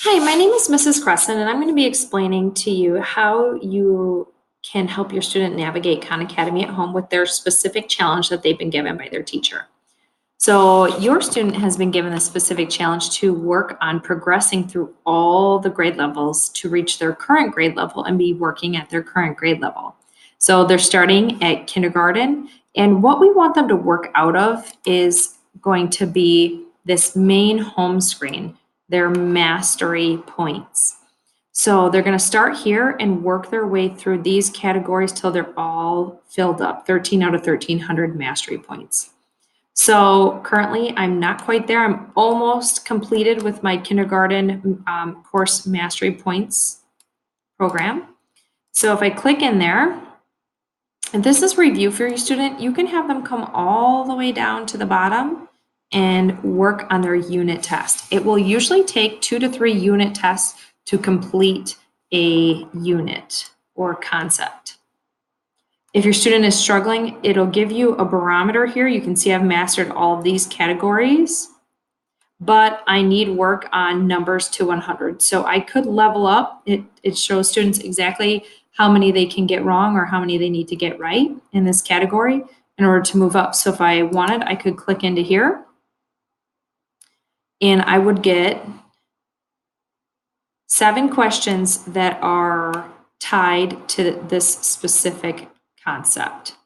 Hi, my name is Mrs. Crescent, and I'm going to be explaining to you how you can help your student navigate Khan Academy at home with their specific challenge that they've been given by their teacher. So your student has been given a specific challenge to work on progressing through all the grade levels to reach their current grade level and be working at their current grade level. So they're starting at kindergarten, and what we want them to work out of is going to be this main home screen, their mastery points. So they're going to start here and work their way through these categories till they're all filled up, 13 out of 1,300 mastery points. So currently, I'm not quite there. I'm almost completed with my kindergarten course mastery points program. So if I click in there, and this is review for your student, you can have them come all the way down to the bottom and work on their unit test. It will usually take 2 to 3 unit tests to complete a unit or concept. If your student is struggling, it'll give you a barometer here. You can see I've mastered all of these categories, but I need work on numbers to 100. So I could level up. It shows students exactly how many they can get wrong or how many they need to get right in this category in order to move up. So if I wanted, I could click into here and I would get 7 questions that are tied to this specific concept.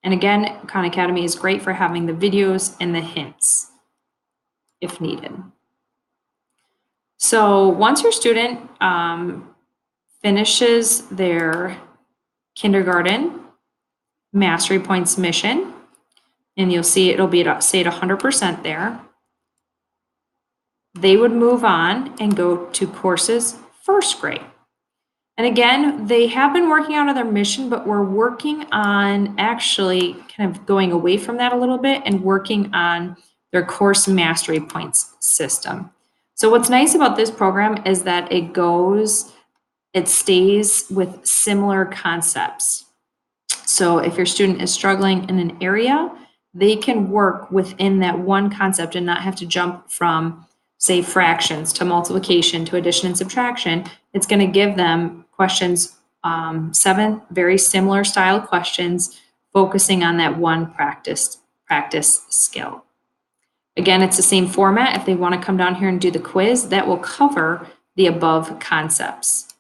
And again, Khan Academy is great for having the videos and the hints if needed. So once your student finishes their kindergarten mastery points mission, and you'll see it'll be say at 100% there, they would move on and go to courses first grade. And again, they have been working out of their mission, but we're working on actually kind of going away from that a little bit and working on their course mastery points system. So what's nice about this program is that it stays with similar concepts. So if your student is struggling in an area, they can work within that one concept and not have to jump from, say, fractions to multiplication to addition and subtraction. It's going to give them questions, 7 very similar style questions, focusing on that one practice skill. Again, it's the same format. If they want to come down here and do the quiz, that will cover the above concepts.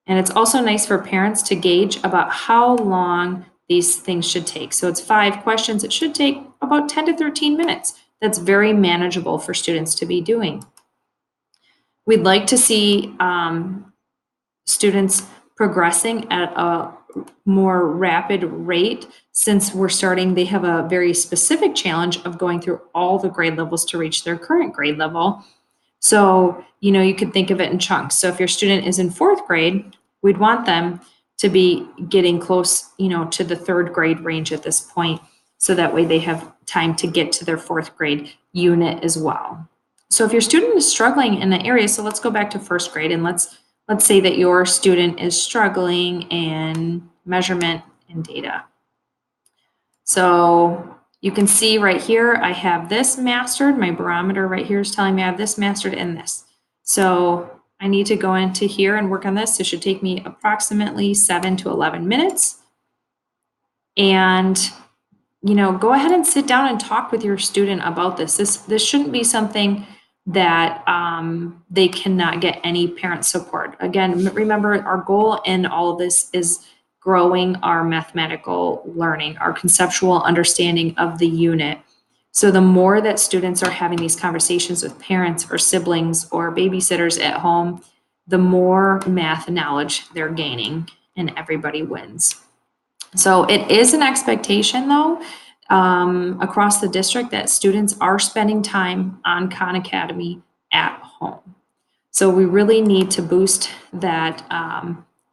And it's also nice for parents to gauge about how long these things should take. So it's 5 questions. It should take about 10 to 13 minutes. That's very manageable for students to be doing. We'd like to see students progressing at a more rapid rate. Since we're starting, they have a very specific challenge of going through all the grade levels to reach their current grade level. So, you could think of it in chunks. So if your student is in 4th grade, we'd want them to be getting close, to the 3rd grade range at this point. So that way they have time to get to their 4th grade unit as well. So if your student is struggling in an area, so let's go back to 1st grade and let's say that your student is struggling in measurement and data. So you can see right here, I have this mastered. My barometer right here is telling me I have this mastered and this. So I need to go into here and work on this. It should take me approximately 7 to 11 minutes. And, go ahead and sit down and talk with your student about this. This shouldn't be something that they cannot get any parent support. Again, remember our goal in all of this is growing our mathematical learning, our conceptual understanding of the unit. So the more that students are having these conversations with parents or siblings or babysitters at home, the more math knowledge they're gaining, and everybody wins. So it is an expectation, though, across the district that students are spending time on Khan Academy at home. So we really need to boost that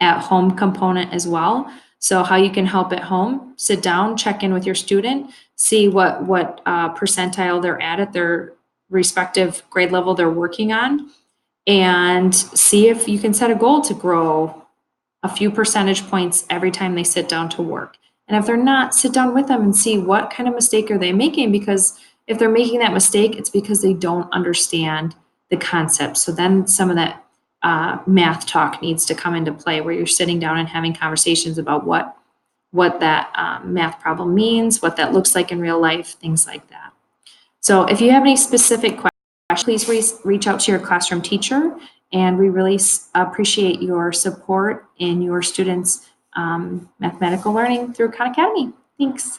at home component as well. So how you can help at home, sit down, check in with your student, see what percentile they're at their respective grade level they're working on, and see if you can set a goal to grow a few percentage points every time they sit down to work. And if they're not, sit down with them and see what kind of mistake are they making, because if they're making that mistake, it's because they don't understand the concept. So then some of that math talk needs to come into play, where you're sitting down and having conversations about what that math problem means, what that looks like in real life, things like that. So if you have any specific questions, please reach out to your classroom teacher, and we really appreciate your support in your students' mathematical learning through Khan Academy. Thanks.